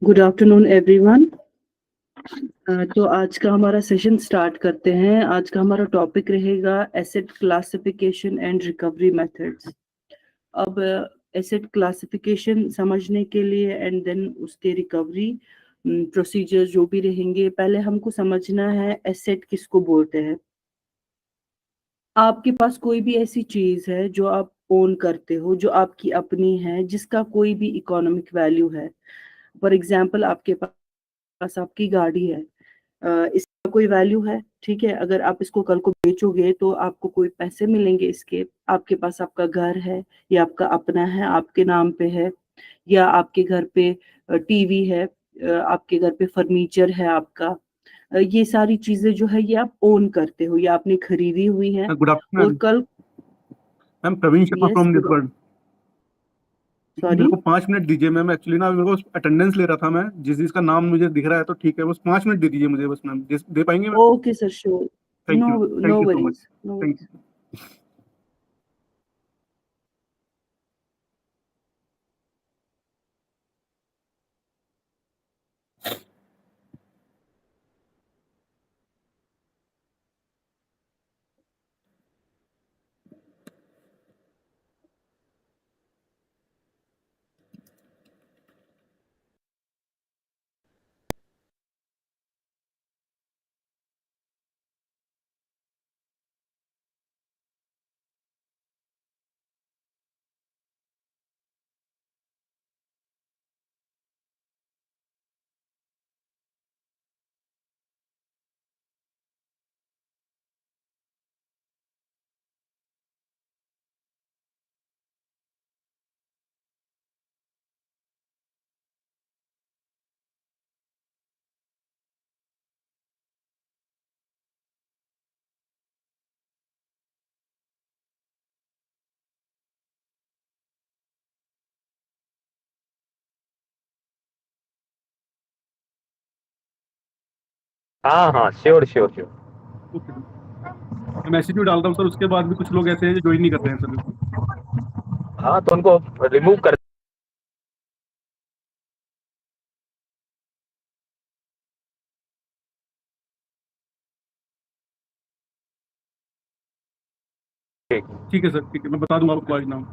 Good afternoon everyone. तो आज का हमारा सेशन स्टार्ट करते हैं। आज का हमारा टॉपिक रहेगा asset classification and recovery methods. अब एसेट क्लासिफिकेशन समझने के लिए एंड देन उसके रिकवरी प्रोसीजर जो भी रहेंगे, पहले हमको समझना है एसेट किसको बोलते हैं। आपके पास कोई भी ऐसी चीज है जो आप ओन करते हो, जो आपकी अपनी है, जिसका कोई भी इकोनॉमिक वैल्यू है। फॉर एग्जाम्पल, आपके पास आपकी गाड़ी है, इसका कोई वैल्यू है, ठीक है। अगर आप इसको कल को बेचोगे तो आपको कोई पैसे मिलेंगे इसके। आपके पास आपका घर है, या आपका अपना है, आपके नाम पे है, या आपके घर पे टीवी है, आपके घर पे फर्नीचर है आपका। ये सारी चीजें जो है ये आप ओन करते हो, या आपने खरीदी हुई है। गुड आफ्टरनून और कल ma'am, Praveen Sharma yes from good. Nijgarh. मेरे सॉरी, को 5 मिनट दीजिए मैम। एक्चुअली ना मेरे को अटेंडेंस ले रहा था मैं, जिस जिसका नाम मुझे दिख रहा है तो ठीक है, बस 5 मिनट दे दीजिए मुझे बस मैम। दे पाएंगे ma'am? Okay sir, sure. Thank no, you, no thank you so much. Worries, no thank worries. You. हाँ हाँ, sure sure sure. Okay sir, मैं मैसेज भी डालता हूँ सर। उसके बाद भी कुछ लोग ऐसे हैं जो ज्वाइन नहीं कर रहे हैं सर। हाँ, तो उनको रिमूव कर। ठीक है सर, ठीक है, मैं बता दूंगा आपको आज नाम।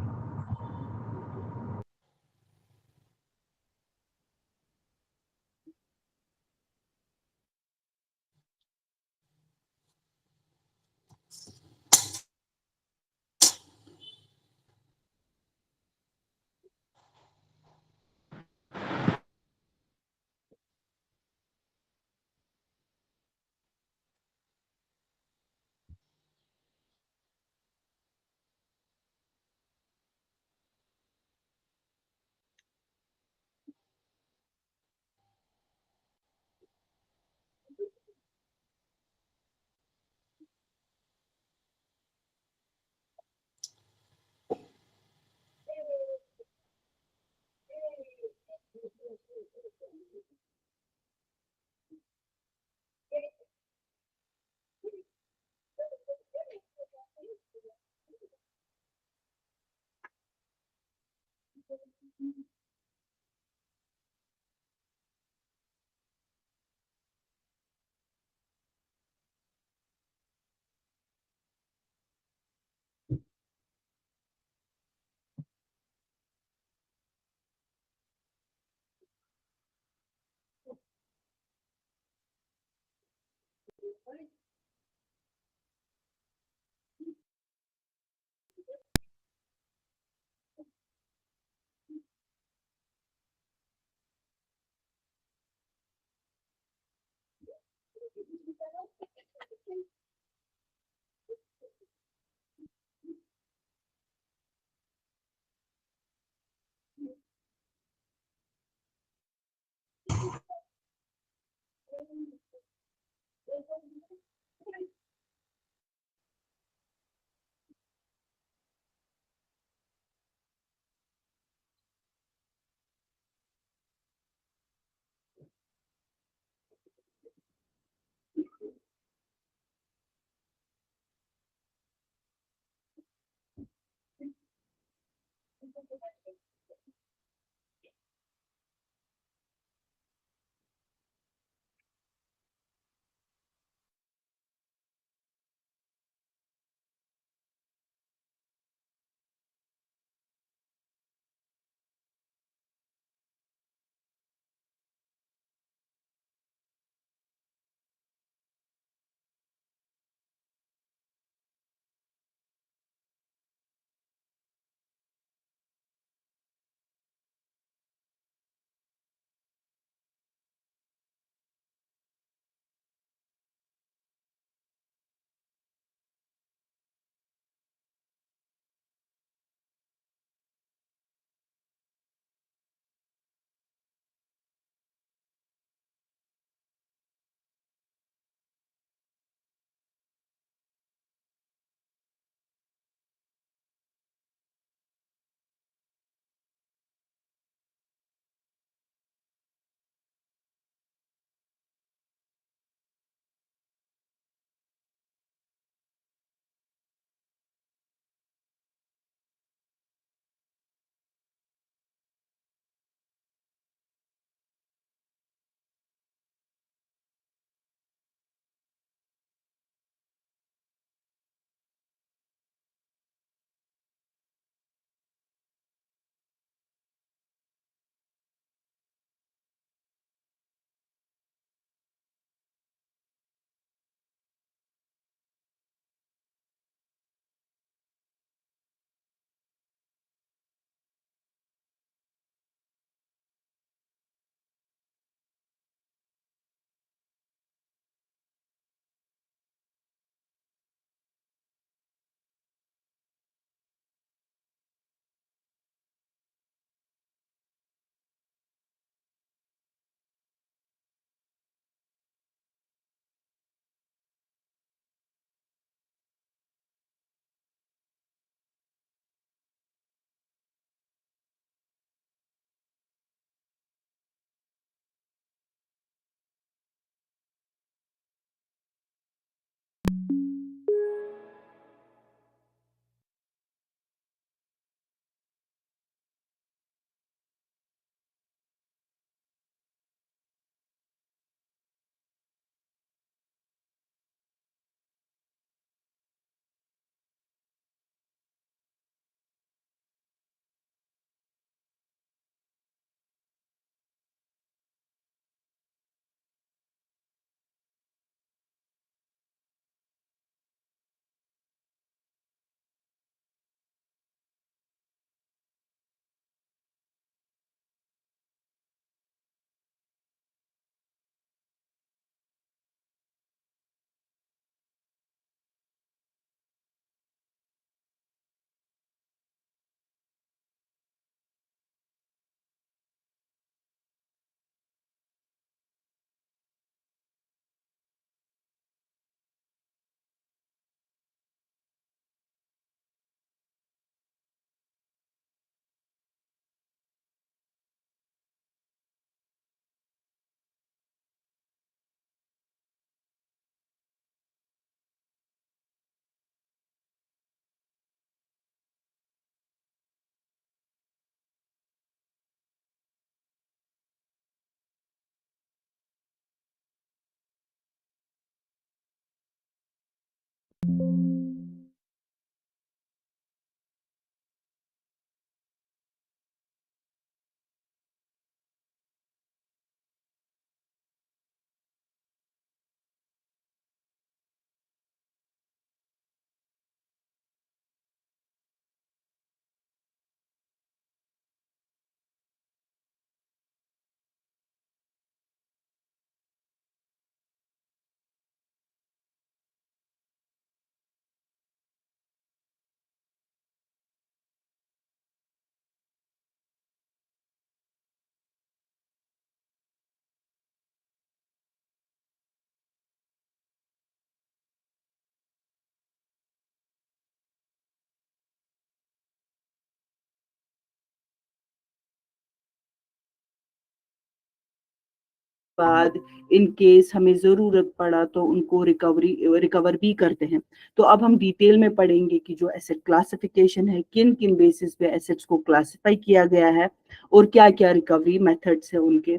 बाद इन केस हमें जरूरत पड़ा तो उनको रिकवर भी करते हैं। तो अब हम डिटेल में पढ़ेंगे कि जो एसेट क्लासिफिकेशन है, किन किन बेसिस पे एसेट्स को क्लासिफाई किया गया है और क्या क्या रिकवरी मेथड्स है उनके।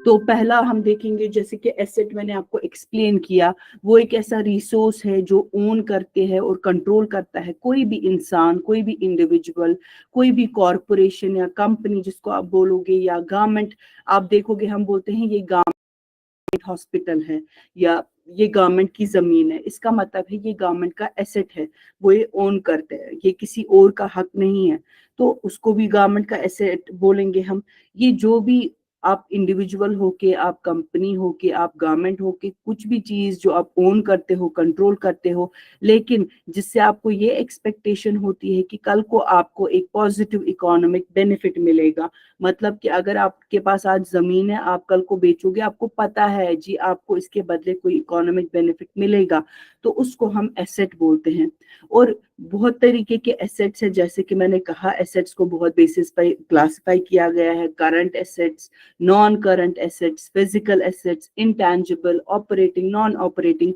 तो पहला हम देखेंगे, जैसे कि एसेट मैंने आपको एक्सप्लेन किया, वो एक ऐसा रिसोर्स है जो ओन करते हैं और कंट्रोल करता है कोई भी इंसान, कोई भी इंडिविजुअल, कोई भी कॉरपोरेशन या कंपनी जिसको आप बोलोगे, या गवर्नमेंट। आप देखोगे हम बोलते हैं ये गवर्नमेंट हॉस्पिटल है या ये गवर्नमेंट की जमीन है, इसका मतलब है ये गवर्नमेंट का एसेट है, वो ये ओन करते हैं, ये किसी और का हक नहीं है, तो उसको भी गवर्नमेंट का एसेट बोलेंगे हम। ये जो भी आप इंडिविजुअल होके, आप कंपनी होके, आप गवर्नमेंट होके, कुछ भी चीज जो आप ओन करते हो, कंट्रोल करते हो, लेकिन जिससे आपको ये एक्सपेक्टेशन होती है कि कल को आपको एक पॉजिटिव इकोनॉमिक बेनिफिट मिलेगा। मतलब कि अगर आपके पास आज जमीन है, आप कल को बेचोगे, आपको पता है जी आपको इसके बदले कोई इकोनॉमिक बेनिफिट मिलेगा, तो उसको हम एसेट बोलते हैं। और बहुत तरीके के एसेट्स हैं, जैसे कि मैंने कहा एसेट्स को बहुत बेसिस पर क्लासिफाई किया गया है, current assets, non current assets, physical assets, intangible, operating, non operating.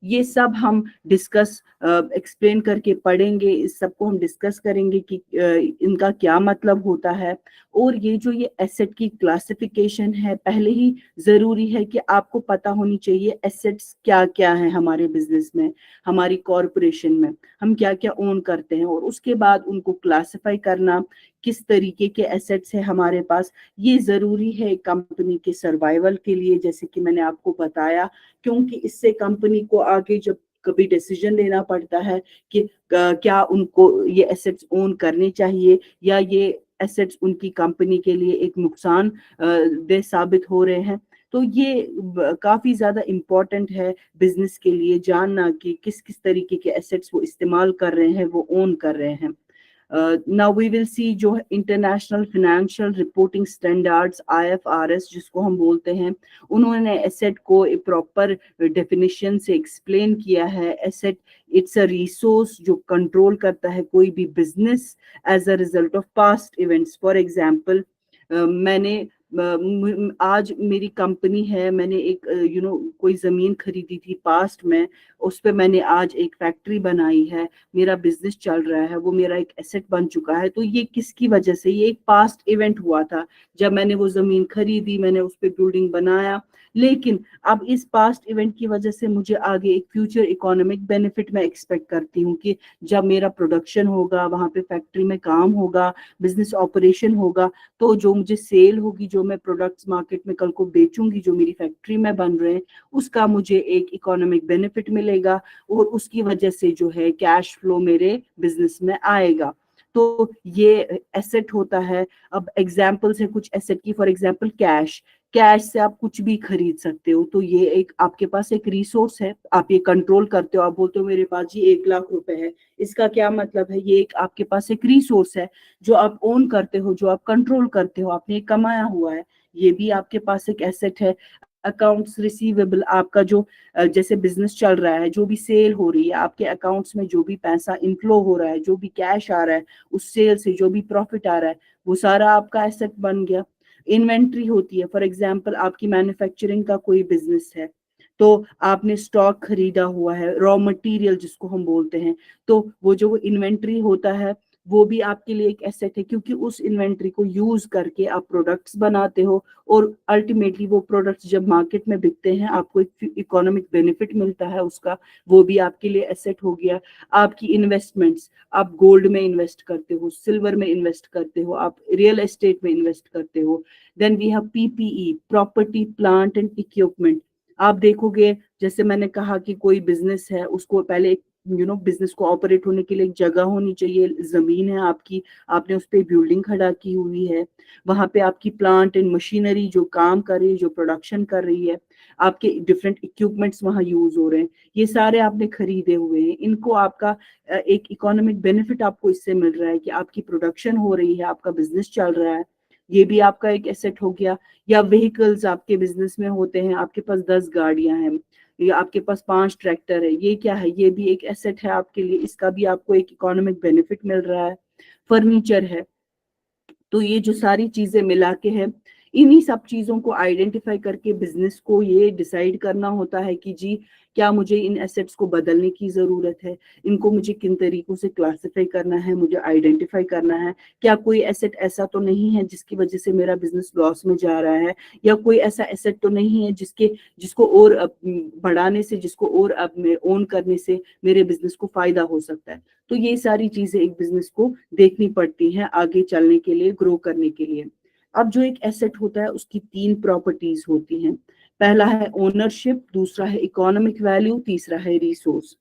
ये सब हम डिस्कस एक्सप्लेन करके पढ़ेंगे, इस सब को हम डिस्कस करेंगे कि इनका क्या मतलब होता है। और ये एसेट की क्लासिफिकेशन है, पहले ही जरूरी है कि आपको पता होनी चाहिए एसेट्स क्या क्या है हमारे बिजनेस में, हमारी कॉरपोरेशन में हम क्या क्या ओन करते हैं, और उसके बाद उनको क्लासिफाई करना, किस तरीके के एसेट्स है हमारे पास, ये जरूरी है कंपनी के सर्वाइवल के लिए, जैसे कि मैंने आपको बताया। क्योंकि इससे कंपनी को आगे जब कभी डिसीजन लेना पड़ता है कि क्या उनको ये एसेट्स ओन करने चाहिए या ये एसेट्स उनकी कंपनी के लिए एक नुकसान दे साबित हो रहे हैं, तो ये काफी ज्यादा इम्पोर्टेंट है बिजनेस के लिए जानना कि किस किस तरीके के एसेट्स वो इस्तेमाल कर रहे हैं, वो ओन कर रहे हैं। नाउ वी विल सी जो international financial reporting standards IFRS जिसको हम बोलते हैं, उन्होंने एसेट को एक प्रॉपर डेफिनेशन से एक्सप्लेन किया है। एसेट इट्स अ रिसोर्स जो कंट्रोल करता है कोई भी business as a result of past events. For example, मैंने आज मेरी कंपनी है, मैंने एक कोई जमीन खरीदी थी पास्ट में, उस पे मैंने आज एक फैक्ट्री बनाई है, मेरा बिजनेस चल रहा है, वो मेरा एक एसेट बन चुका है। तो ये किसकी वजह से, ये एक पास्ट इवेंट हुआ था जब मैंने वो जमीन खरीदी, मैंने उस पे बिल्डिंग बनाया, लेकिन अब इस पास्ट इवेंट की वजह से मुझे आगे एक फ्यूचर इकोनॉमिक बेनिफिट मैं एक्सपेक्ट करती हूँ कि जब मेरा प्रोडक्शन होगा, वहां पे फैक्ट्री में काम होगा, बिजनेस ऑपरेशन होगा, तो जो मुझे सेल होगी, जो मैं प्रोडक्ट्स मार्केट में कल को बेचूंगी, जो मेरी फैक्ट्री में बन रहे हैं, उसका मुझे एक इकोनॉमिक बेनिफिट मिलेगा और उसकी वजह से जो है कैश फ्लो मेरे बिजनेस में आएगा। तो ये एसेट होता है। अब एग्जांपल्स है कुछ एसेट की, फॉर एग्जांपल कैश। कैश से आप कुछ भी खरीद सकते हो, तो ये एक आपके पास एक रिसोर्स है, आप ये कंट्रोल करते हो। आप बोलते हो मेरे पास जी 1 लाख रुपए है, इसका क्या मतलब है, ये एक आपके पास एक रिसोर्स है जो आप ओन करते हो, जो आप कंट्रोल करते हो, आपने कमाया हुआ है, ये भी आपके पास एक एसेट है। अकाउंट्स रिसीवेबल, आपका जो जैसे बिजनेस चल रहा है, जो भी सेल हो रही है, आपके अकाउंट्स में जो भी पैसा इनफ्लो हो रहा है, जो भी कैश आ रहा है, उस सेल से जो भी प्रॉफिट आ रहा है, वो सारा आपका एसेट बन गया। इन्वेंट्री होती है, फॉर एग्जांपल आपकी मैन्युफैक्चरिंग का कोई बिजनेस है, तो आपने स्टॉक खरीदा हुआ है, रॉ मटेरियल जिसको हम बोलते हैं, तो वो जो इन्वेंट्री होता है वो भी आपके लिए एक एसेट है, क्योंकि उस इन्वेंट्री को यूज करके आप प्रोडक्ट्स बनाते हो और अल्टीमेटली वो प्रोडक्ट्स जब मार्केट में बिकते हैं, आपको एक इकोनॉमिक बेनिफिट मिलता है उसका, वो भी आपके लिए एसेट हो गया। आपकी इन्वेस्टमेंट्स, आप गोल्ड में इन्वेस्ट करते हो, सिल्वर में इन्वेस्ट करते हो, आप रियल एस्टेट में इन्वेस्ट करते हो। Then we have PPE, property plant and equipment. आप देखोगे, जैसे मैंने कहा कि कोई बिजनेस है, उसको पहले बिजनेस को ऑपरेट होने के लिए एक जगह होनी चाहिए, जमीन है आपकी, आपने उस पर बिल्डिंग खड़ा की हुई है, वहां पे आपकी प्लांट एंड मशीनरी जो काम कर रही है, जो प्रोडक्शन कर रही है, आपके डिफरेंट इक्विपमेंट्स वहां यूज हो रहे हैं, ये सारे आपने खरीदे हुए हैं, इनको आपका एक इकोनॉमिक बेनिफिट आपको इससे मिल रहा है कि आपकी प्रोडक्शन हो रही है, आपका बिजनेस चल रहा है, ये भी आपका एक एसेट हो गया। या व्हीकल्स आपके बिजनेस में होते हैं, आपके पास 10 गाड़ियां हैं या आपके पास 5 ट्रैक्टर है, ये क्या है, ये भी एक एसेट है आपके लिए, इसका भी आपको एक इकोनॉमिक बेनिफिट मिल रहा है। फर्नीचर है, तो ये जो सारी चीजें मिला के है, इन्हीं सब चीजों को आइडेंटिफाई करके बिजनेस को ये डिसाइड करना होता है कि जी क्या मुझे इन एसेट्स को बदलने की जरूरत है, इनको मुझे किन तरीकों से क्लासिफाई करना है, मुझे आइडेंटिफाई करना है, क्या कोई एसेट ऐसा तो नहीं है जिसकी वजह से मेरा बिजनेस लॉस में जा रहा है, या कोई ऐसा एसेट तो नहीं है जिसको और बढ़ाने से, जिसको और ओन करने से मेरे बिजनेस को फायदा हो सकता है। तो ये सारी चीजें एक बिजनेस को देखनी पड़ती हैं आगे चलने के लिए, ग्रो करने के लिए। अब जो एक एसेट होता है उसकी 3 प्रॉपर्टीज होती हैं। पहला है ओनरशिप, दूसरा है इकोनॉमिक वैल्यू, तीसरा है रिसोर्स।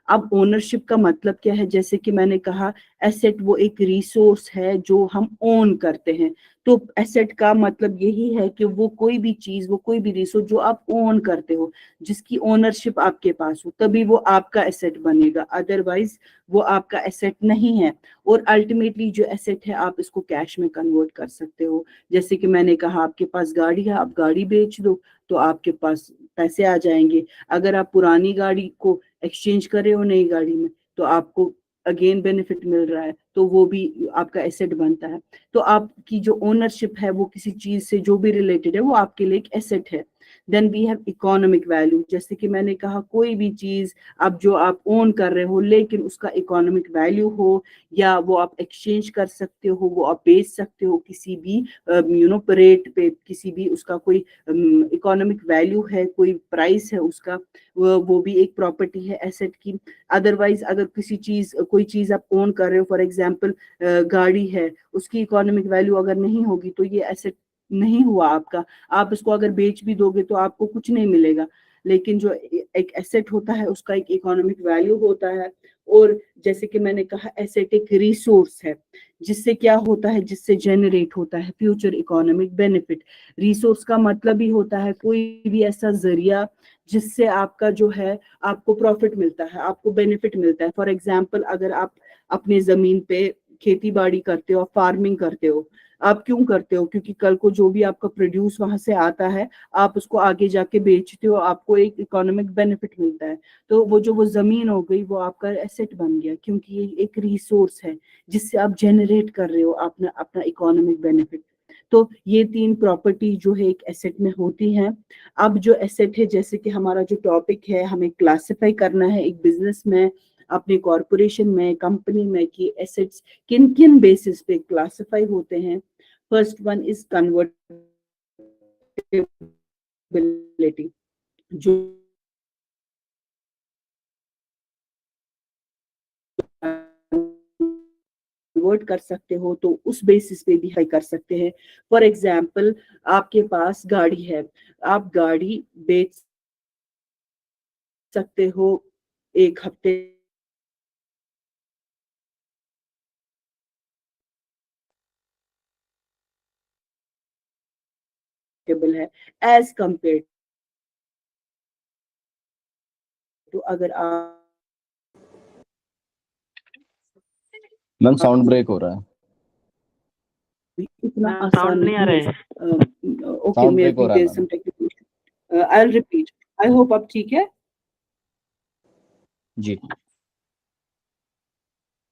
अब ओनरशिप का मतलब क्या है, जैसे कि मैंने कहा एसेट वो एक रिसोर्स है जो हम ओन करते हैं। तो एसेट का मतलब यही है कि वो कोई भी चीज, वो कोई भी रिसोर्स जो आप ओन करते हो, जिसकी ओनरशिप आपके पास हो, तभी वो आपका एसेट बनेगा, अदरवाइज वो आपका एसेट नहीं है। और अल्टीमेटली जो एसेट है आप इसको कैश में कन्वर्ट कर सकते हो। जैसे कि मैंने कहा आपके पास गाड़ी है, आप गाड़ी बेच दो तो आपके पास पैसे आ जाएंगे। अगर आप पुरानी गाड़ी को एक्सचेंज कर रहे हो नई गाड़ी में तो आपको अगेन बेनिफिट मिल रहा है, तो वो भी आपका एसेट बनता है। तो आपकी जो ओनरशिप है वो किसी चीज से जो भी रिलेटेड है वो आपके लिए एक एसेट है। Then we have economic value, जैसे कि मैंने कहा कोई भी चीज अब जो आप ओन कर रहे हो लेकिन उसका इकोनॉमिक वैल्यू हो, या वो आप एक्सचेंज कर सकते हो, वो आप बेच सकते हो किसी भी रेट पे, किसी भी उसका कोई इकोनॉमिक वैल्यू है, कोई प्राइस है उसका, वो भी एक प्रॉपर्टी है एसेट की। अदरवाइज अगर कोई चीज आप ओन कर रहे हो, फॉर एग्जांपल गाड़ी है, उसकी इकोनॉमिक वैल्यू अगर नहीं होगी तो ये एसेट नहीं हुआ आपका। आप इसको अगर बेच भी दोगे तो आपको कुछ नहीं मिलेगा। लेकिन जो एक एसेट होता है उसका एक इकोनॉमिक वैल्यू होता है। और जैसे कि मैंने कहा एसेट एक रिसोर्स है, जिससे क्या होता है, जिससे जनरेट होता है फ्यूचर इकोनॉमिक बेनिफिट। रिसोर्स का मतलब ही होता है कोई भी ऐसा जरिया जिससे आपका जो है, आपको प्रॉफिट मिलता है, आपको बेनिफिट मिलता है। फॉर एग्जाम्पल अगर आप अपने जमीन पे खेती बाड़ी करते हो, फार्मिंग करते हो, आप क्यों करते हो? क्योंकि कल को जो भी आपका प्रोड्यूस वहां से आता है आप उसको आगे जाके बेचते हो, आपको एक इकोनॉमिक बेनिफिट मिलता है। तो वो जमीन हो गई वो आपका एसेट बन गया, क्योंकि ये एक रिसोर्स है जिससे आप जनरेट कर रहे हो अपना अपना इकोनॉमिक बेनिफिट। तो ये 3 प्रॉपर्टी जो है एक एसेट में होती हैं। अब जो एसेट है, जैसे कि हमारा जो टॉपिक है, हमें क्लासिफाई करना है एक बिजनेस में, अपने कॉरपोरेशन में, कंपनी में, कि एसेट्स किन किन बेसिस पे क्लासिफाई होते हैं। फर्स्ट वन इज कन्वर्टेबिलिटी, जो कन्वर्ट कर सकते हो तो उस बेसिस पे भी हाई कर सकते हैं। फॉर एग्जाम्पल आपके पास गाड़ी है, आप गाड़ी बेच सकते हो 1 हफ्ते है एज कंपेयर टू अगर आप मैम साउंड ब्रेक हो रहा है। इतना मैम आसान साउंड नहीं आ नहीं रहा है। है। ओके, साउंड मे ब्रेक हो बी रहा है there ma'am. Some technical, I will repeat. I hope अब ठीक है। जी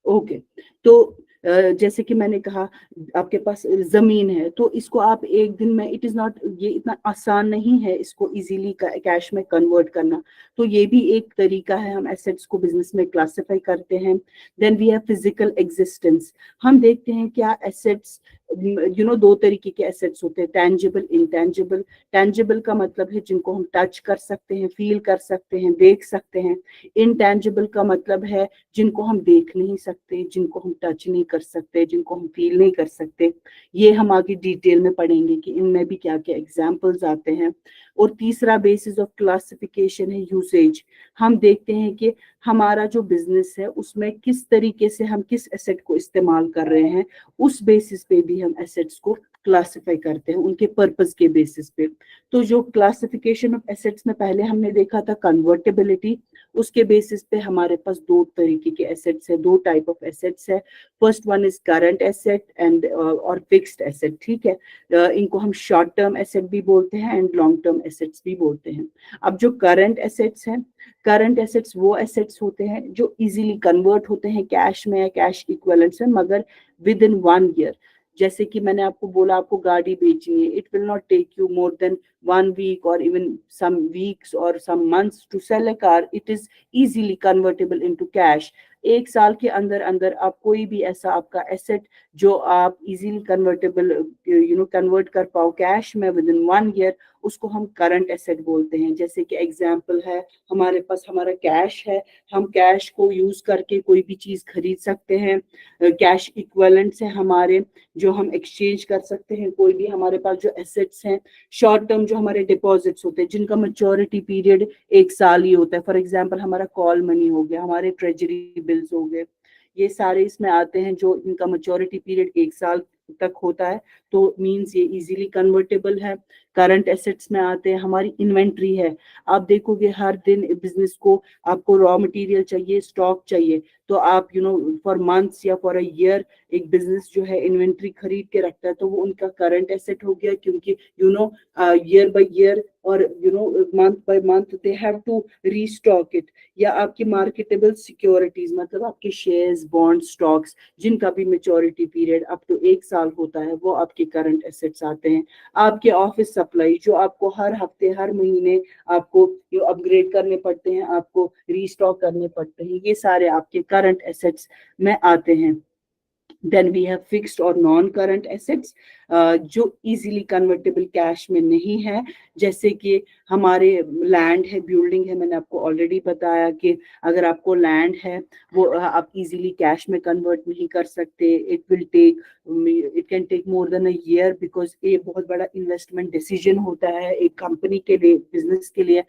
ओके, तो जैसे कि मैंने कहा आपके पास जमीन है, तो इसको आप एक दिन में, इट इज नॉट, ये इतना आसान नहीं है इसको इजीली कैश में कन्वर्ट करना। तो ये भी एक तरीका है, हम एसेट्स को बिजनेस में क्लासिफाई करते हैं। Then we have physical existence. हम देखते हैं क्या एसेट्स, 2 तरीके के एसेट्स होते हैं, टेंजिबल, इंटेंजिबल। टेंजिबल का मतलब है जिनको हम टच कर सकते हैं, फील कर सकते हैं, देख सकते हैं। इनटेंजिबल का मतलब है जिनको हम देख नहीं सकते, जिनको हम टच नहीं कर सकते, जिनको हम फील नहीं कर सकते। ये हम आगे डिटेल में पढ़ेंगे कि इनमें भी क्या क्या एग्जाम्पल्स आते हैं। और तीसरा बेसिस ऑफ क्लासिफिकेशन है यूसेज। हम देखते हैं कि हमारा जो बिजनेस है उसमें किस तरीके से हम किस एसेट को इस्तेमाल कर रहे हैं, उस बेसिस पे भी हम एसेट्स को क्लासिफाई करते हैं, उनके पर्पस के बेसिस पे। तो जो क्लासिफिकेशन ऑफ एसेट्स में पहले हमने देखा था कन्वर्टेबिलिटी, उसके बेसिस पे हमारे पास 2 तरीके के एसेट्स है, 2 टाइप ऑफ एसेट्स है। First one is current asset and और फिक्स्ड एसेट, ठीक है। इनको हम शॉर्ट टर्म एसेट भी बोलते हैं एंड लॉन्ग टर्म एसेट्स भी बोलते हैं। अब जो करंट एसेट्स हैं, करंट एसेट्स वो एसेट्स होते हैं जो इजीली कन्वर्ट होते हैं कैश में या कैश इक्विवेलेंट्स में, मगर विद इन 1 ईयर। जैसे कि मैंने आपको बोला आपको गाड़ी बेचनी है, it will not take you more than 1 week or even some weeks or some months to sell a car. It is easily convertible into cash. 1 साल के अंदर अंदर आप कोई भी ऐसा आपका एसेट जो आप इजीली कन्वर्टेबल कन्वर्ट कर पाओ कैश में विद इन 1 year, उसको हम करंट एसेट बोलते हैं। जैसे कि एग्जांपल है, हमारे पास हमारा कैश है, हम कैश को यूज करके कोई भी चीज खरीद सकते हैं। कैश इक्विवेलेंट्स है हमारे जो हम एक्सचेंज कर सकते हैं। कोई भी हमारे पास जो एसेट्स हैं शॉर्ट टर्म जो हमारे डिपॉजिट्स होते हैं जिनका मैच्योरिटी पीरियड 1 साल ही होता है, फॉर एग्जांपल हमारा कॉल मनी हो गया, हमारे ट्रेजरी बिल्स हो गए, ये सारे इसमें आते हैं जो इनका मैच्योरिटी पीरियड 1 साल तक होता है, तो मींस ये इजीली कन्वर्टेबल है। करंट एसेट्स में आते हैं हमारी इन्वेंट्री है। आप देखोगे हर दिन बिजनेस को आपको रॉ मटेरियल चाहिए, स्टॉक चाहिए, तो आप फॉर मंथ्स या फॉर अ ईयर एक बिजनेस जो है इन्वेंट्री खरीद के रखता है, तो वो उनका करंट एसेट हो गया, क्योंकि ईयर बाय ईयर और month by month they have to restock it. या आपकी मार्केटेबल सिक्योरिटीज मतलब आपके शेयर्स, बॉन्ड, स्टॉक्स जिनका भी मैच्योरिटी पीरियड अप टू 1 साल होता है, वो आपके करंट एसेट्स आते हैं। आपके ऑफिस सप्लाई जो आपको हर हफ्ते हर महीने आपको अपग्रेड करने पड़ते हैं, आपको रीस्टॉक करने पड़ते हैं, ये सारे आपके करंट एसेट्स में आते हैं। Then we have fixed और नॉन करंट एसेट्स जो इजीली कन्वर्टेबल कैश में नहीं है। जैसे कि हमारे लैंड है, बिल्डिंग है, मैंने आपको ऑलरेडी बताया कि अगर आपको लैंड है वो आप इजीली कैश में कन्वर्ट नहीं कर सकते। It can take more than a year, because ये बहुत बड़ा इन्वेस्टमेंट डिसीजन होता है एक कंपनी के लिए, बिजनेस के लिए।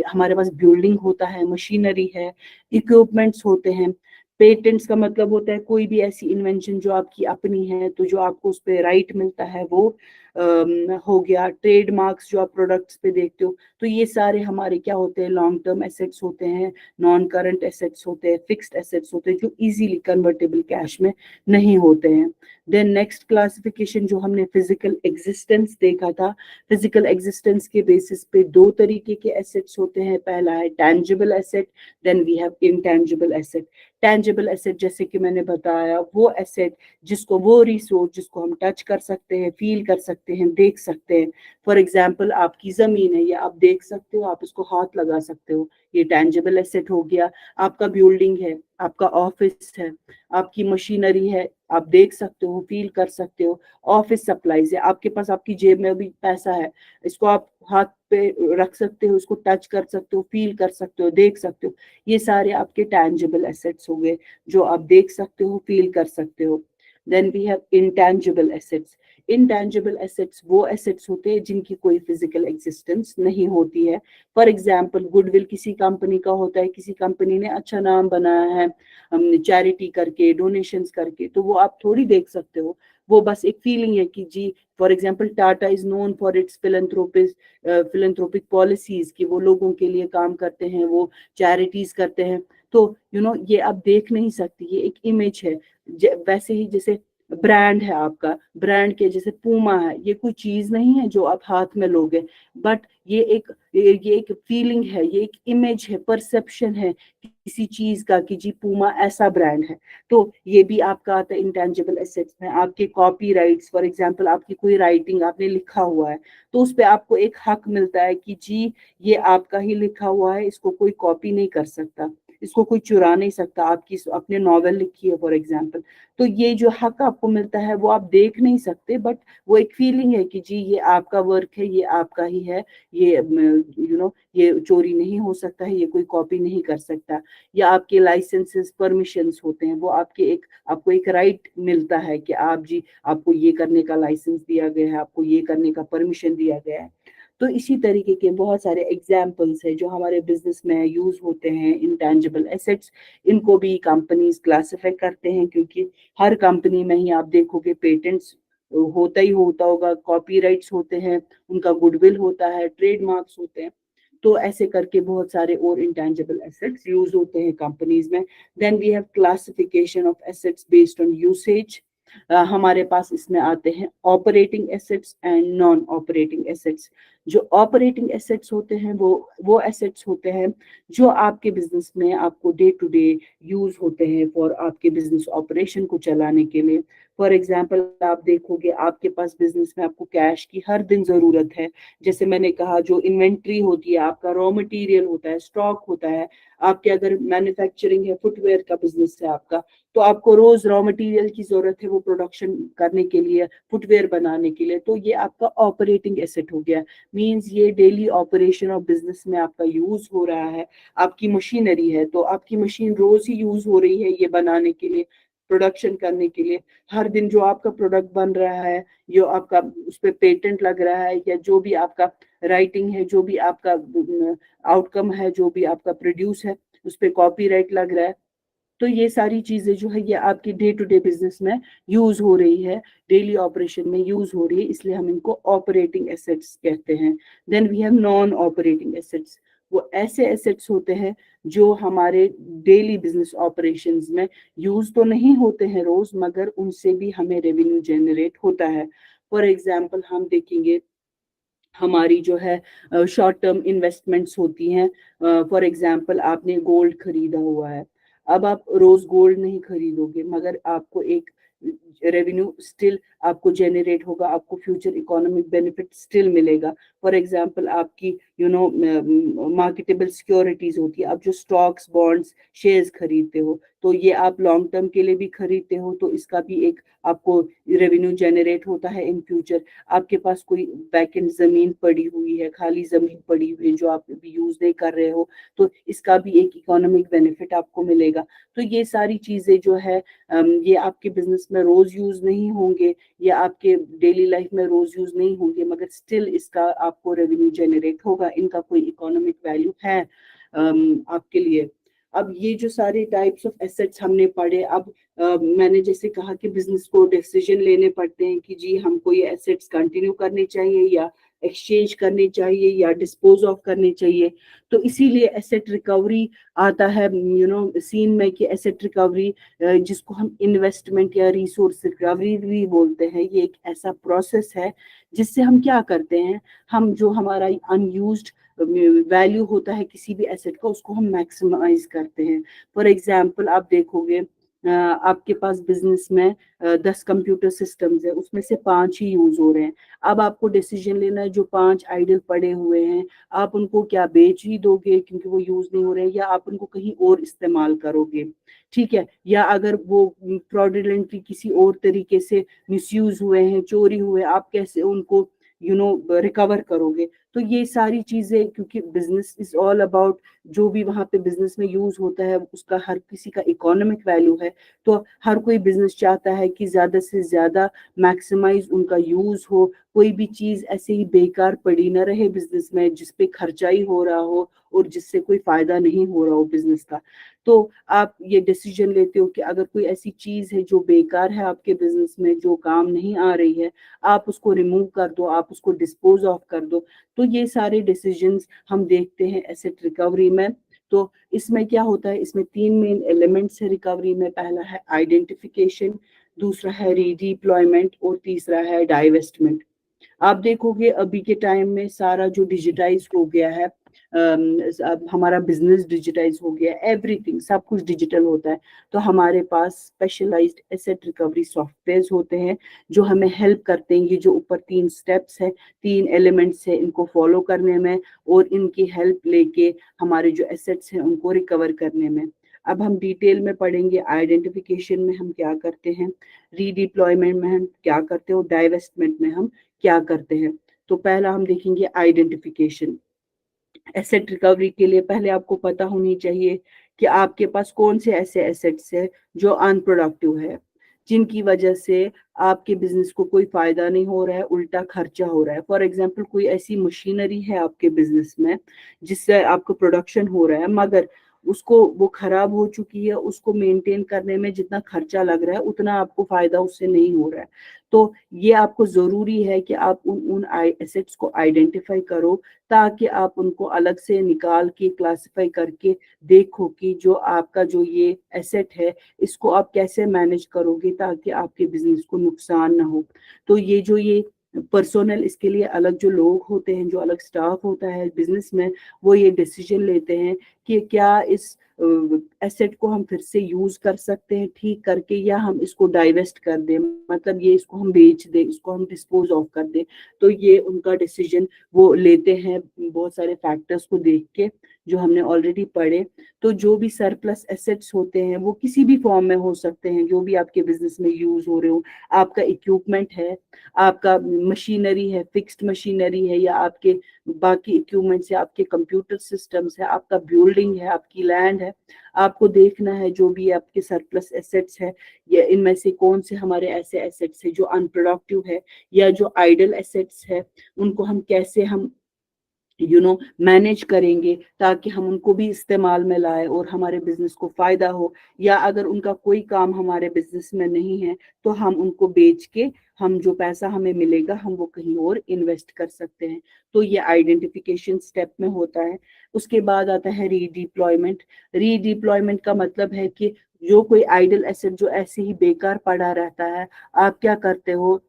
हमारे पास बिल्डिंग होता है, मशीनरी है, इक्विपमेंट्स होते हैं। पेटेंट्स का मतलब होता है कोई भी ऐसी इन्वेंशन जो आपकी अपनी है, तो जो आपको उस पर राइट मिलता है वो हो गया। ट्रेडमार्क्स जो आप प्रोडक्ट्स पे देखते हो, तो ये सारे हमारे क्या होते हैं, लॉन्ग टर्म एसेट्स होते हैं, नॉन करंट एसेट्स होते हैं, फिक्स्ड एसेट्स होते हैं जो इजीली कन्वर्टेबल कैश में नहीं होते हैं। देन नेक्स्ट क्लासिफिकेशन जो हमने फिजिकल एग्जिस्टेंस देखा था, फिजिकल एग्जिस्टेंस के बेसिस पे 2 तरीके के एसेट्स होते हैं। पहला है tangible asset, then we have intangible asset. Tangible asset जैसे कि मैंने बताया वो एसेट वो रिसोर्स जिसको हम टच कर सकते हैं, फील कर सकते हैं, देख सकते हैं। फॉर एग्जांपल आपकी जमीन है, ये आप देख सकते हो, आप उसको हाथ लगा सकते हो, ये टैंजिबल एसेट हो गया। आपका बिल्डिंग है, आपका ऑफिस है, आपकी मशीनरी है, आप देख सकते हो, फील कर सकते हो। ऑफिस सप्लाईज है, आपके पास आपकी जेब में भी पैसा है, इसको आप हाथ पे रख सकते हो, इसको टच कर सकते हो, फील कर सकते हो, देख सकते हो। ये सारे आपके टैंजिबल एसेट्स हो गए जो आप देख सकते हो, फील कर सकते हो। Then we have intangible assets. Intangible assets वो एसेट्स होते हैं जिनकी कोई फिजिकल एग्जिस्टेंस नहीं होती है। फॉर एग्जाम्पल गुडविल किसी कंपनी का होता है, किसी कंपनी ने अच्छा नाम बनाया है चैरिटी करके, डोनेशंस करके, तो वो आप थोड़ी देख सकते हो, वो बस एक फीलिंग है कि जी, for example Tata is known for its philanthropic policies, कि वो लोगों के लिए काम करते हैं, वो चैरिटीज करते हैं, तो ये आप देख नहीं सकते, ये एक इमेज है। वैसे ही जैसे ब्रांड है आपका, ब्रांड के जैसे पूमा है, ये कोई चीज नहीं है जो आप हाथ में लोगे, बट ये एक फीलिंग है, ये एक इमेज है, परसेप्शन है किसी चीज का कि जी पूमा ऐसा ब्रांड है। तो ये भी आपका आता है इंटेंजिबल एसेट्स में। आपके कॉपीराइट्स, फॉर एग्जांपल आपकी कोई राइटिंग आपने लिखा हुआ है, तो उस पे आपको एक हक मिलता है कि जी ये आपका ही लिखा हुआ है, इसको कोई कॉपी नहीं कर सकता, इसको कोई चुरा नहीं सकता। आपकी अपने नॉवेल लिखी है फॉर एग्जांपल, तो ये जो हक आपको मिलता है वो आप देख नहीं सकते, बट वो एक फीलिंग है कि जी ये आपका वर्क है, ये आपका ही है, ये ये चोरी नहीं हो सकता है, ये कोई कॉपी नहीं कर सकता। या आपके लाइसेंसेस, परमिशंस होते हैं, वो आपको एक राइट मिलता है कि आपको ये करने का लाइसेंस दिया गया है, आपको ये करने का परमिशन दिया गया है। तो इसी तरीके के बहुत सारे एग्जाम्पल्स हैं जो हमारे बिजनेस में यूज होते हैं इंटैंजिबल एसेट्स। इनको भी कंपनीज क्लासिफाई करते हैं, क्योंकि हर कंपनी में ही आप देखोगे पेटेंट्स होता ही होता होगा, कॉपीराइट्स होते हैं, उनका गुडविल होता है, ट्रेडमार्क्स होते हैं। तो ऐसे करके बहुत सारे और इंटैंजिबल एसेट्स यूज होते हैं कंपनीज में। Then we have classification of assets based on usage. हमारे पास इसमें आते हैं operating assets and non operating assets. जो ऑपरेटिंग एसेट्स होते हैं वो एसेट्स होते हैं जो आपके बिजनेस में आपको डे टू डे यूज होते हैं फॉर आपके बिजनेस ऑपरेशन को चलाने के लिए। फॉर एग्जांपल आप देखोगे आपके पास बिजनेस में आपको कैश की हर दिन जरूरत है। जैसे मैंने कहा, जो इन्वेंट्री होती है, आपका रॉ मटेरियल होता है, स्टॉक होता है। आपके अगर मैन्युफैक्चरिंग है, फुटवेयर का बिजनेस है आपका, तो आपको रोज रॉ मटेरियल की जरूरत है वो प्रोडक्शन करने के लिए, फुटवेयर बनाने के लिए। तो ये आपका ऑपरेटिंग एसेट हो गया। मींस ये डेली ऑपरेशन ऑफ बिजनेस में आपका यूज हो रहा है। आपकी मशीनरी है तो आपकी मशीन रोज ही यूज हो रही है ये बनाने के लिए, प्रोडक्शन करने के लिए। हर दिन जो आपका प्रोडक्ट बन रहा है, जो आपका उस पर पेटेंट लग रहा है, या जो भी आपका राइटिंग है, जो भी आपका आउटकम है, जो भी आपका प्रोड्यूस है, उस पर कॉपीराइट लग रहा है। तो ये सारी चीजें जो है ये आपकी डे टू डे बिजनेस में यूज हो रही है, डेली ऑपरेशन में यूज हो रही है, इसलिए हम इनको ऑपरेटिंग एसेट्स कहते हैं। Then we have non operating assets. वो ऐसे एसेट्स होते हैं जो हमारे डेली बिजनेस ऑपरेशंस में यूज तो नहीं होते हैं रोज, मगर उनसे भी हमें रेवेन्यू जनरेट होता है। फॉर एग्जाम्पल हम देखेंगे, हमारी जो है शॉर्ट टर्म इन्वेस्टमेंट्स होती हैं। फॉर एग्जांपल आपने गोल्ड खरीदा हुआ है, अब आप रोज गोल्ड नहीं खरीदोगे, मगर आपको एक रेवेन्यू स्टिल आपको जेनरेट होगा, आपको फ्यूचर इकोनॉमिक बेनिफिट स्टिल मिलेगा। फॉर एग्जांपल आपकी मार्केटेबल सिक्योरिटीज होती है, आप जो स्टॉक्स, बॉन्ड्स, शेयर्स खरीदते हो, तो ये आप लॉन्ग टर्म के लिए भी खरीदते हो, तो इसका भी एक आपको रेवेन्यू जनरेट होता है इन फ्यूचर। आपके पास कोई वैकेंट जमीन पड़ी हुई है, खाली जमीन पड़ी हुई है जो आप अभी यूज नहीं कर रहे हो, तो इसका भी एक इकोनॉमिक बेनिफिट आपको मिलेगा। तो ये सारी चीजें जो है ये आपके बिजनेस में रोज यूज नहीं होंगे, या आपके डेली लाइफ में रोज यूज नहीं होंगे, मगर स्टिल इसका आपको रेवेन्यू जनरेट होगा, इनका कोई इकोनॉमिक वैल्यू है आपके लिए। अब ये जो सारे टाइप्स ऑफ एसेट्स हमने पढ़े, अब मैंने जैसे कहा कि बिजनेस को डिसीजन लेने पड़ते हैं कि जी हमको ये एसेट्स कंटिन्यू करने चाहिए, या एक्सचेंज करने चाहिए, या डिस्पोज ऑफ करने चाहिए। तो इसीलिए एसेट रिकवरी आता है सीन में, कि एसेट रिकवरी जिसको हम इन्वेस्टमेंट या रिसोर्स रिकवरी भी बोलते हैं, ये एक ऐसा प्रोसेस है जिससे हम क्या करते हैं, हम जो हमारा अनयूज्ड वैल्यू होता है किसी भी एसेट का, उसको हम मैक्सिमाइज करते हैं। फॉर एग्जांपल आप देखोगे आपके पास बिजनेस में 10 कंप्यूटर सिस्टम्स है, उसमें से 5 ही यूज हो रहे हैं। अब आपको डिसीजन लेना है, जो 5 आइडल पड़े हुए हैं आप उनको क्या बेच ही दोगे क्योंकि वो यूज नहीं हो रहे हैं, या आप उनको कहीं और इस्तेमाल करोगे, ठीक है, या अगर वो फ्रॉडुलेंटली किसी और तरीके से मिसयूज हुए हैं, चोरी हुए, आप कैसे उनको रिकवर करोगे। तो ये सारी चीजें, क्योंकि बिजनेस इज ऑल अबाउट जो भी वहां पे बिजनेस में यूज होता है उसका हर किसी का इकोनॉमिक वैल्यू है। तो हर कोई बिजनेस चाहता है कि ज्यादा से ज्यादा मैक्सिमाइज उनका यूज हो, कोई भी चीज ऐसे ही बेकार पड़ी ना रहे बिजनेस में जिसपे खर्चा ही हो रहा हो और जिससे कोई फायदा नहीं हो रहा हो बिजनेस का। तो आप ये डिसीजन लेते हो कि अगर कोई ऐसी चीज है जो बेकार है आपके बिजनेस में, जो काम नहीं आ रही है, आप उसको रिमूव कर दो, आप उसको डिस्पोज ऑफ कर दो। तो ये सारे डिसीजंस हम देखते हैं एसेट रिकवरी में। तो इसमें क्या होता है, इसमें 3 मेन एलिमेंट्स है रिकवरी में। पहला है आइडेंटिफिकेशन, दूसरा है रीडिप्लॉयमेंट, और तीसरा है डाइवेस्टमेंट। आप देखोगे अभी के टाइम में सारा जो डिजिटाइज हो गया है, अब हमारा बिजनेस डिजिटाइज हो गया, एवरीथिंग सब कुछ डिजिटल होता है। तो हमारे पास स्पेशलाइज्ड एसेट रिकवरी सॉफ्टवेयर्स होते हैं जो हमें हेल्प करते हैं, ये जो ऊपर 3 स्टेप्स है, 3 एलिमेंट्स है, इनको फॉलो करने में और इनकी हेल्प लेके हमारे जो एसेट्स हैं उनको रिकवर करने में। अब हम डिटेल में पढ़ेंगे, आइडेंटिफिकेशन में हम क्या करते हैं, रीडिप्लॉयमेंट में हम क्या करते हैं, और डाइवेस्टमेंट में हम क्या करते हैं। तो पहला हम देखेंगे आइडेंटिफिकेशन। एसेट रिकवरी के लिए पहले आपको पता होनी चाहिए कि आपके पास कौन से ऐसे एसेट्स है जो अनप्रोडक्टिव है, जिनकी वजह से आपके बिजनेस को कोई फायदा नहीं हो रहा है, उल्टा खर्चा हो रहा है। फॉर एग्जांपल कोई ऐसी मशीनरी है आपके बिजनेस में जिससे आपको प्रोडक्शन हो रहा है, मगर उसको वो खराब हो चुकी है, उसको मेंटेन करने में जितना खर्चा लग रहा है उतना आपको फायदा उससे नहीं हो रहा है। तो ये आपको जरूरी है कि आप उन एसेट्स को आइडेंटिफाई करो, ताकि आप उनको अलग से निकाल के क्लासिफाई करके देखो कि जो आपका जो ये एसेट है इसको आप कैसे मैनेज करोगे ताकि आपके बिजनेस को नुकसान ना हो। तो ये जो ये पर्सोनल, इसके लिए अलग जो लोग होते हैं, जो अलग स्टाफ होता है बिजनेस में, वो ये डिसीजन लेते हैं कि क्या इस एसेट को हम फिर से यूज कर सकते हैं ठीक करके, या हम इसको डाइवेस्ट कर दें, मतलब ये इसको हम बेच दें, इसको हम डिस्पोज ऑफ कर दें। तो ये उनका डिसीजन वो लेते हैं बहुत सारे फैक्टर्स को देख के, जो हमने ऑलरेडी पढ़े। तो जो भी सरप्लस एसेट्स होते हैं वो किसी भी फॉर्म में हो सकते हैं, जो भी आपके बिजनेस में यूज हो रहे हो। आपका इक्विपमेंट है, आपका मशीनरी है, फिक्स्ड मशीनरी है, या आपके बाकी इक्विपमेंट्स है, आपके कंप्यूटर सिस्टम्स है, आपका बिल्डिंग है, आपकी लैंड है। आपको देखना है जो भी आपके सरप्लस एसेट्स है, या इनमें से कौन से हमारे ऐसे एसेट्स है जो अनप्रोडक्टिव है या जो आइडल एसेट्स है, उनको हम कैसे हम मैनेज करेंगे ताकि हम उनको भी इस्तेमाल में लाए और हमारे बिजनेस को फायदा हो। या अगर उनका कोई काम हमारे बिजनेस में नहीं है तो हम उनको बेच के हम जो पैसा हमें मिलेगा हम वो कहीं और इन्वेस्ट कर सकते हैं। तो ये आइडेंटिफिकेशन स्टेप में होता है। उसके बाद आता है रीडिप्लॉयमेंट। रीडिप्लॉयमेंट का मतलब है कि जो कोई आइडल एसेट जो ऐसे ही बेकार पड़ा रहता है, आप क्या करते हो,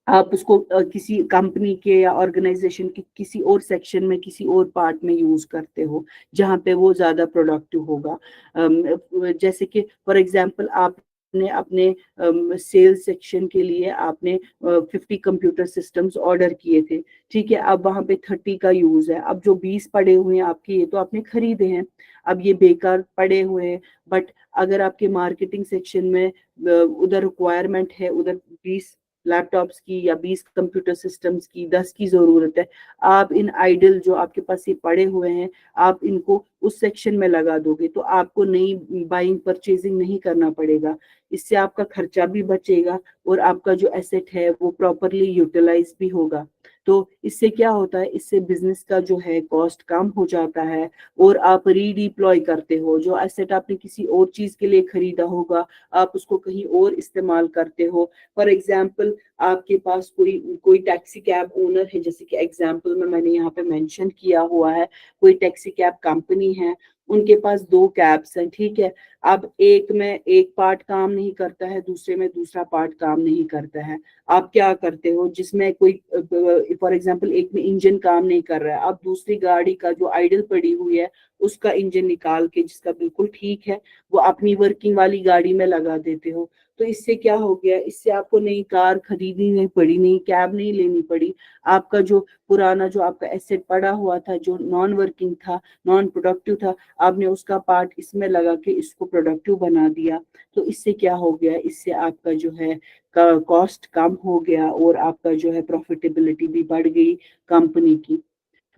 आप उसको किसी कंपनी के या ऑर्गेनाइजेशन के किसी और सेक्शन में, किसी और पार्ट में यूज करते हो जहाँ पे वो ज्यादा प्रोडक्टिव होगा। जैसे कि फॉर एग्जांपल आपने अपने सेल्स सेक्शन के लिए आपने 50 कंप्यूटर सिस्टम्स ऑर्डर किए थे, ठीक है। अब वहां पे 30 का यूज है, अब जो 20 पड़े हुए हैं आपके, ये तो आपने खरीदे हैं, अब ये बेकार पड़े हुए हैं। बट अगर आपके मार्केटिंग सेक्शन में उधर रिक्वायरमेंट है, उधर 20 लैपटॉप्स की या 20 कंप्यूटर सिस्टम्स की 10 की जरूरत है, आप इन आइडल जो आपके पास ये पड़े हुए हैं आप इनको उस सेक्शन में लगा दोगे तो आपको नई बाइंग परचेजिंग नहीं करना पड़ेगा। इससे आपका खर्चा भी बचेगा और आपका जो एसेट है वो प्रॉपरली यूटिलाइज भी होगा। तो इससे क्या होता है, इससे बिजनेस का जो है कॉस्ट कम हो जाता है और आप रीडिप्लॉय करते हो। जो एसेट आपने किसी और चीज के लिए खरीदा होगा आप उसको कहीं और इस्तेमाल करते हो। फॉर एग्जाम्पल आपके पास कोई कोई टैक्सी कैब ओनर है, जैसे कि एग्जाम्पल में मैंने यहाँ पे मेंशन किया हुआ है, कोई टैक्सी कैब कंपनी है, उनके पास 2 कैब्स हैं, ठीक है। अब एक में एक पार्ट काम नहीं करता है, दूसरे में दूसरा पार्ट काम नहीं करता है। आप क्या करते हो, जिसमें कोई फॉर एग्जांपल एक में इंजन काम नहीं कर रहा है, आप दूसरी गाड़ी का जो आइडल पड़ी हुई है उसका इंजन निकाल के, जिसका बिल्कुल ठीक है, वो अपनी वर्किंग वाली गाड़ी में लगा देते हो। तो इससे क्या हो गया, इससे आपको नई कार खरीदनी नहीं पड़ी, नई कैब नहीं लेनी पड़ी। आपका जो पुराना जो आपका एसेट पड़ा हुआ था, जो नॉन वर्किंग था, नॉन प्रोडक्टिव था, आपने उसका पार्ट इसमें लगा के इसको प्रोडक्टिव बना दिया। तो इससे क्या हो गया, इससे आपका जो है कॉस्ट कम हो गया और आपका जो है प्रॉफिटेबिलिटी भी बढ़ गई कंपनी की।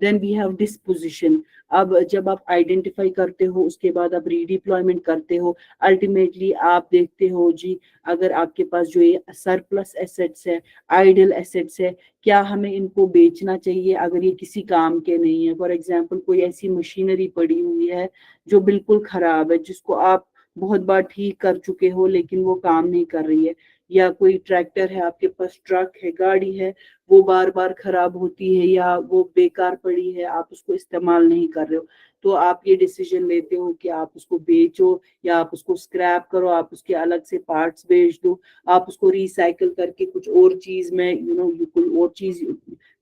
Then we have disposition. अब जब आप आइडेंटिफाई करते हो उसके बाद आप रीडिप्लॉयमेंट करते हो, अल्टीमेटली आप देखते हो जी अगर आपके पास जो ये सरप्लस एसेट्स है, आइडल एसेट्स है, क्या हमें इनको बेचना चाहिए अगर ये किसी काम के नहीं है। फॉर एग्जांपल कोई ऐसी मशीनरी पड़ी हुई है जो बिल्कुल खराब है, जिसको आप बहुत बार ठीक कर चुके हो लेकिन वो काम नहीं कर रही है, या कोई ट्रैक्टर है आपके पास, ट्रक है, गाड़ी है, वो बार बार खराब होती है या वो बेकार पड़ी है, आप उसको इस्तेमाल नहीं कर रहे हो, तो आप ये डिसीजन लेते हो कि आप उसको बेचो या आप उसको स्क्रैप करो, आप उसके अलग से पार्ट्स बेच दो, आप उसको रिसाइकल करके कुछ और चीज में कोई और चीज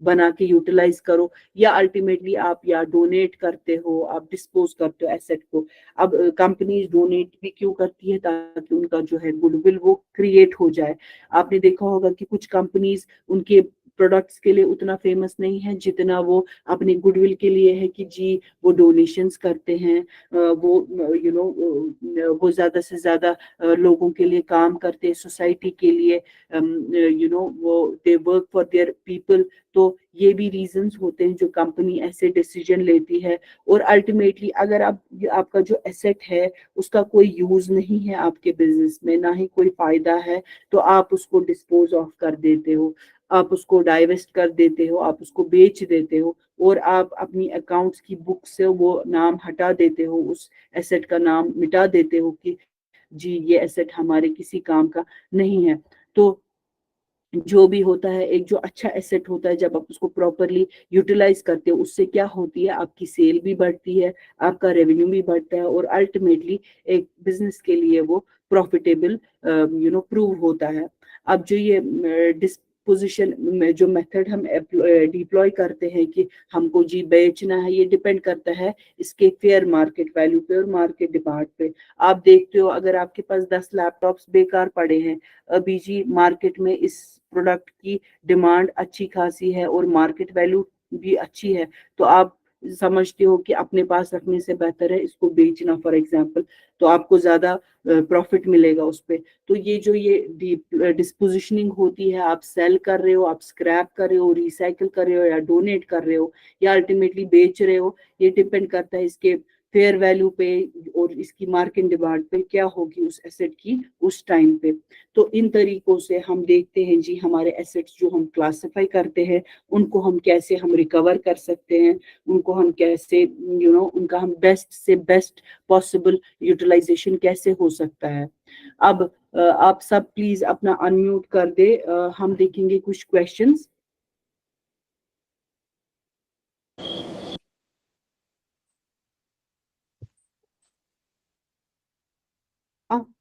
बना के यूटिलाइज करो, या अल्टीमेटली आप या डोनेट करते हो, आप डिस्पोज करते हो एसेट को। अब कंपनी डोनेट भी क्यों करती है, ताकि उनका जो है गुडविल वो क्रिएट हो जाए। आपने देखा होगा कि कुछ कंपनीज उनके प्रोडक्ट्स के लिए उतना फेमस नहीं है जितना वो अपने गुडविल के लिए है कि जी वो डोनेशंस करते हैं, वो वो ज्यादा से ज्यादा लोगों के लिए काम करते हैं, सोसाइटी के लिए, वो they work for their people. तो ये भी रीजंस होते हैं जो कंपनी ऐसे डिसीजन लेती है। और अल्टीमेटली अगर आपका जो एसेट है उसका कोई यूज नहीं है आपके बिजनेस में, ना ही कोई फायदा है, तो आप उसको डिस्पोज ऑफ कर देते हो, आप उसको डाइवेस्ट कर देते हो, आप उसको बेच देते हो और आप अपनी अकाउंट्स की बुक से वो नाम हटा देते हो, उस एसेट का नाम मिटा देते हो कि जी ये एसेट हमारे किसी काम का नहीं है। तो जो भी होता है, एक जो अच्छा एसेट होता है जब आप उसको प्रॉपरली यूटिलाइज करते हो, उससे क्या होती है, आपकी सेल भी बढ़ती है, आपका रेवेन्यू भी बढ़ता है और अल्टीमेटली एक बिजनेस के लिए वो प्रॉफिटेबल प्रूव होता है। अब जो ये डिस्पोजिशन में जो मेथड हम डिप्लॉय करते हैं कि हमको जी बेचना है, ये डिपेंड करता है इसके फेयर मार्केट वैल्यू पे और मार्केट डिमांड पे। आप देखते हो अगर आपके पास 10 लैपटॉप्स बेकार पड़े हैं, अभी जी मार्केट में इस प्रोडक्ट की डिमांड अच्छी खासी है और मार्केट वैल्यू भी अच्छी है, तो आप समझते हो कि अपने पास रखने से बेहतर है इसको बेचना फॉर एग्जांपल, तो आपको ज्यादा प्रॉफिट मिलेगा उस पे। तो ये जो ये डिस्पोजिशनिंग होती है, आप सेल कर रहे हो, आप स्क्रैप कर रहे हो, रिसाइकिल कर रहे हो या डोनेट कर रहे हो या अल्टीमेटली बेच रहे हो, ये डिपेंड करता है इसके फेयर वैल्यू पे और इसकी मार्केट डिमांड पे क्या होगी उस एसेट की उस टाइम पे। तो इन तरीकों से हम देखते हैं जी हमारे एसेट्स जो हम क्लासिफाई करते हैं उनको हम कैसे हम रिकवर कर सकते हैं, उनको हम कैसे उनका हम बेस्ट से बेस्ट पॉसिबल यूटिलाइजेशन कैसे हो सकता है। अब आप सब प्लीज अपना अनम्यूट कर दे, हम देखेंगे कुछ questions.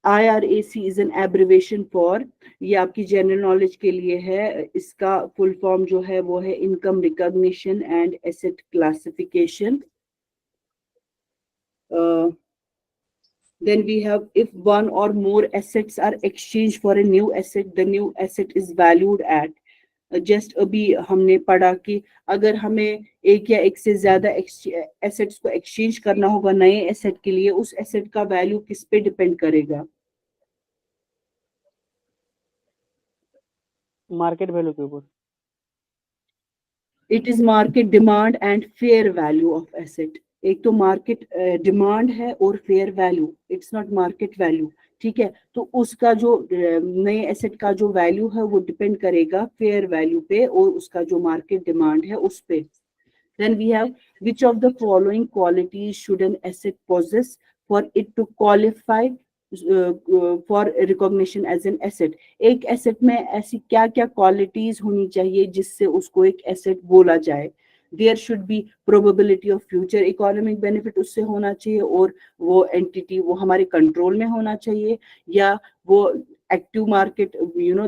IRAC is an abbreviation for, ये आपकी जनरल नॉलेज के लिए है, इसका फुल फॉर्म जो है वो है income recognition and asset classification. Then we have, if one or more assets are exchanged for a new asset, the new asset is valued at, just अभी हमने पढ़ा कि अगर हमें एक या एक से ज्यादा एसेट्स को एक्सचेंज करना होगा नए एसेट के लिए, उस एसेट का वैल्यू किस पे डिपेंड करेगा? मार्केट वैल्यू के ऊपर। It is market demand and fair value of asset. एक तो मार्केट डिमांड है और fair value, it's not market value, ठीक है। तो उसका जो नए एसेट का जो वैल्यू है वो डिपेंड करेगा फेयर वैल्यू पे और उसका जो मार्केट डिमांड है उस पे। Then we have, which of the following qualities should an asset possess for it to qualify for recognition as an asset? एक एसेट में ऐसी क्या क्या क्वालिटीज होनी चाहिए जिससे उसको एक एसेट बोला जाए? There should be probability of future economic benefit उससे होना चाहिए, और वो एंटिटी वो हमारे कंट्रोल में होना चाहिए, या वो active market,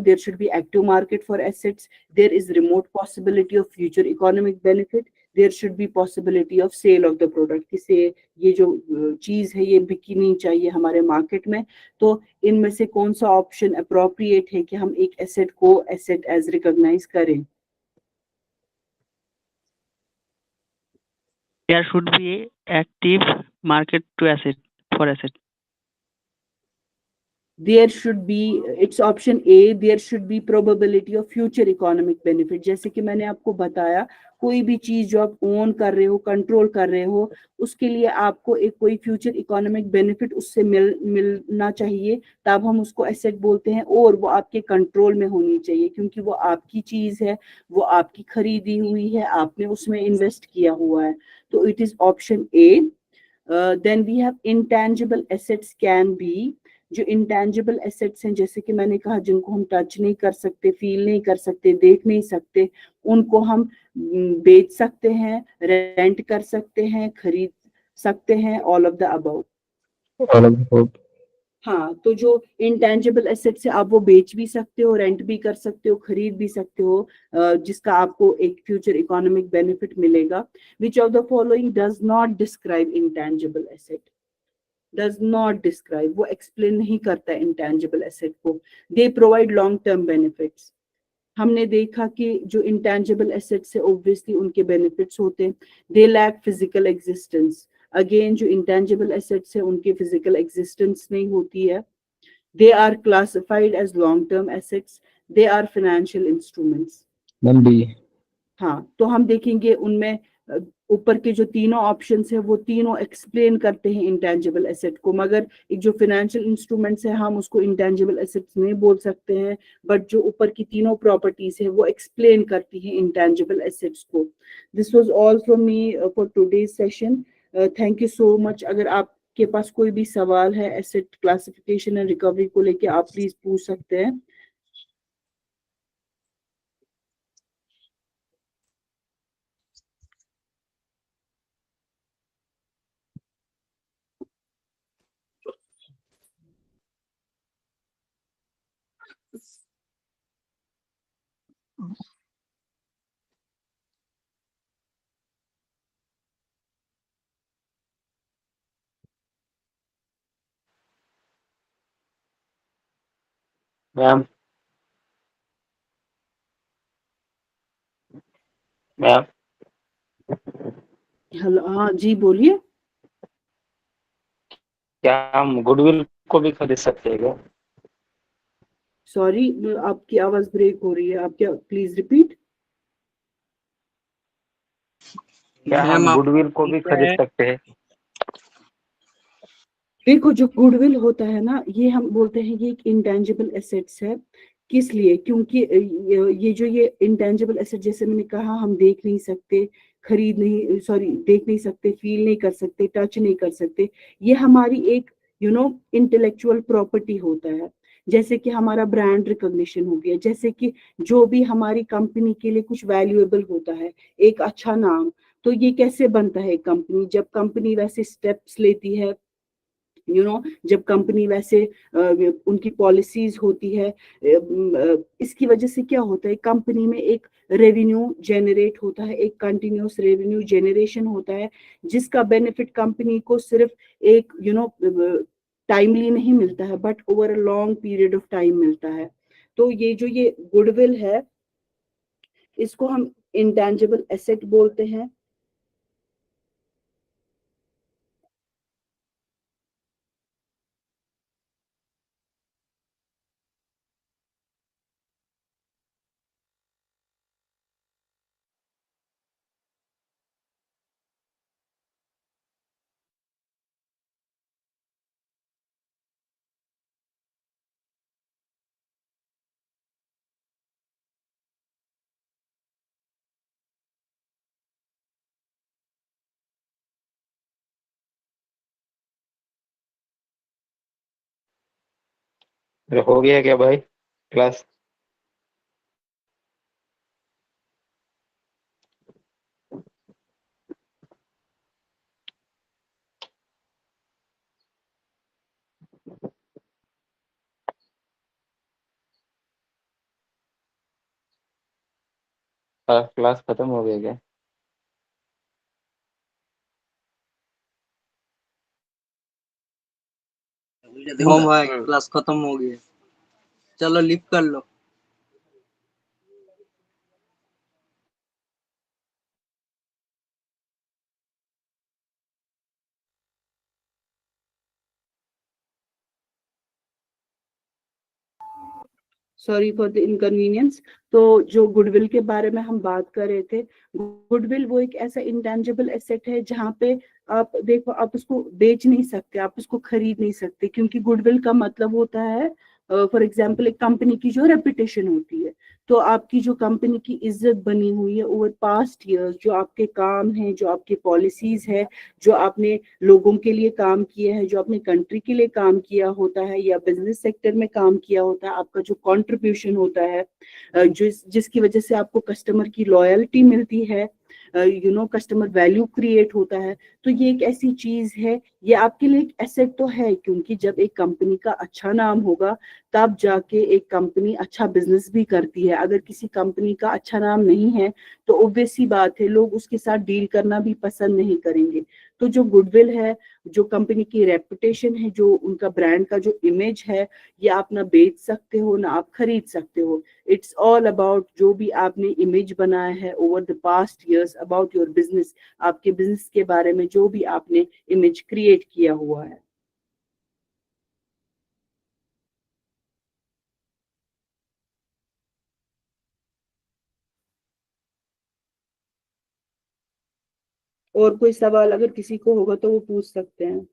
there should be active market for assets, there is remote possibility of future economic benefit, there should be possibility of sale of the product, किसे ये जो चीज है ये बिकी नहीं चाहिए हमारे मार्केट में। तो इनमें से कौन सा ऑप्शन अप्रोप्रिएट है कि हम एक एसेट को एसेट एज रिकॉग्नाइज करें? There should be active market to asset for asset. There should be, it's option A, there should be probability of future economic benefit। जैसे कि मैंने आपको बताया, कोई भी चीज जो आप ओन कर रहे हो, कंट्रोल कर रहे हो, उसके लिए आपको एक कोई फ्यूचर इकोनॉमिक बेनिफिट उससे मिलना चाहिए, तब हम उसको एसेट बोलते हैं, और वो आपके कंट्रोल में होनी चाहिए क्योंकि वो आपकी चीज है, वो आपकी खरीदी हुई है, आपने उसमें इन्वेस्ट किया हुआ है। तो it is option A. Then we have intangible assets can be, जो इंटेंजिबल एसेट्स हैं जैसे कि मैंने कहा जिनको हम टच नहीं कर सकते, फील नहीं कर सकते, देख नहीं सकते, उनको हम बेच सकते हैं, रेंट कर सकते हैं, खरीद सकते हैं, ऑल ऑफ द अबव। हाँ, तो जो इंटेंजिबल एसेट्स है आप वो बेच भी सकते हो, रेंट भी कर सकते हो, खरीद भी सकते हो, जिसका आपको एक फ्यूचर इकोनॉमिक बेनिफिट मिलेगा। Which of the following does not describe intangible asset? Does not describe, वो एक्सप्लेन नहीं करता इंटेंजिबल एसेट को। They provide long term benefits. हमने देखा कि जो इंटेंजिबल एसेट्स है ऑब्वियसली उनके बेनिफिट्स होते हैं। They lack physical existence, again जो इंटेंजिबल एसेट्स है उनकी फिजिकल एग्जिस्टेंस नहीं होती है। They are classified as long term assets, they are financial instruments. Ma'am B. हाँ, तो हम देखेंगे उनमें ऊपर के जो तीनों ऑप्शंस है वो तीनों एक्सप्लेन करते हैं इंटेंजिबल एसेट को, मगर एक जो फाइनेंशियल इंस्ट्रूमेंट्स है हम उसको इंटेंजिबल एसेट्स नहीं बोल सकते हैं, बट जो ऊपर की तीनों प्रॉपर्टीज है वो एक्सप्लेन करती हैं इंटेंजिबल एसेट्स को। This was all from me for today's session. Thank you so much. अगर आपके पास कोई भी सवाल है एसेट क्लासिफिकेशन एंड रिकवरी को लेके आप प्लीज पूछ सकते हैं। मैम मैम हेलो, हाँ जी बोलिए। क्या हम गुडविल को भी खरीद सकते हैं क्या? सॉरी, आपकी आवाज ब्रेक हो रही है, आप क्या, प्लीज रिपीट। क्या मैम हम आप गुडविल को भी क्या खरीद है? सकते हैं? देखो, जो गुडविल होता है ना, ये हम बोलते हैं ये एक इंटेंजिबल एसेट्स है। किस लिए? क्योंकि ये जो ये इंटेंजिबल एसेट, जैसे मैंने कहा, हम देख नहीं सकते, खरीद नहीं, सॉरी, देख नहीं सकते, फील नहीं कर सकते, टच नहीं कर सकते। ये हमारी एक इंटेलेक्चुअल प्रॉपर्टी होता है। जैसे कि हमारा ब्रांड रिकॉग्निशन हो गया, जैसे कि जो भी हमारी कंपनी के लिए कुछ वैल्यूएबल होता है, एक अच्छा नाम। तो ये कैसे बनता है कंपनी? जब कंपनी वैसे स्टेप्स लेती है, जब कंपनी वैसे उनकी पॉलिसीज होती है, इसकी वजह से क्या होता है, कंपनी में एक रेवेन्यू जनरेट होता है, एक कंटिन्यूअस रेवेन्यू जनरेशन होता है, जिसका बेनिफिट कंपनी को सिर्फ एक टाइमली नहीं मिलता है, but over a long period of time मिलता है। तो ये जो ये गुडविल है, इसको हम इंटेंजिबल एसेट बोलते हैं। अरे हो गया क्या भाई क्लास? क्लास खत्म हो गया क्या? हाँ भाई, क्लास खत्म हो गई है। चलो लिव कर लो। Sorry for the inconvenience. तो जो गुडविल के बारे में हम बात कर रहे थे, गुडविल वो एक ऐसा इंटेंजिबल एसेट है जहाँ पे आप देखो, आप उसको बेच नहीं सकते, आप उसको खरीद नहीं सकते, क्योंकि गुडविल का मतलब होता है, फॉर एग्जाम्पल, एक कंपनी की जो रेपुटेशन होती है। तो आपकी जो कंपनी की इज्जत बनी हुई है ओवर पास्ट ईयर्स, जो आपके काम है, जो आपके पॉलिसीज है, जो आपने लोगों के लिए काम किया है, जो अपने कंट्री के लिए काम किया होता है, या बिजनेस सेक्टर में काम किया होता है, आपका जो कंट्रीब्यूशन होता है, जिसकी वजह से आपको कस्टमर की लॉयल्टी मिलती है, कस्टमर वैल्यू क्रिएट होता है। तो ये एक ऐसी चीज है, ये आपके लिए एक एसेट तो है, क्योंकि जब एक कंपनी का अच्छा नाम होगा, तब जाके एक कंपनी अच्छा बिजनेस भी करती है। अगर किसी कंपनी का अच्छा नाम नहीं है, तो ऑब्वियस सी बात है, लोग उसके साथ डील करना भी पसंद नहीं करेंगे। तो जो गुडविल है, जो कंपनी की रेपुटेशन है, जो उनका ब्रांड का जो इमेज है, ये आप ना बेच सकते हो, ना आप खरीद सकते हो। इट्स ऑल अबाउट जो भी आपने इमेज बनाया है over the past years about your business, आपके बिजनेस के बारे में जो भी आपने इमेज क्रिएट किया हुआ है। और कोई सवाल अगर किसी को होगा तो वो पूछ सकते हैं।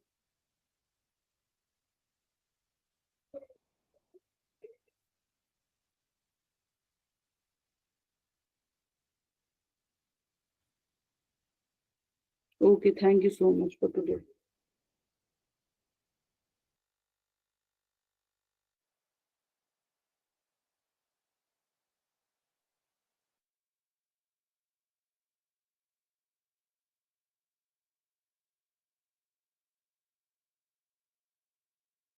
Okay, thank you so much for today.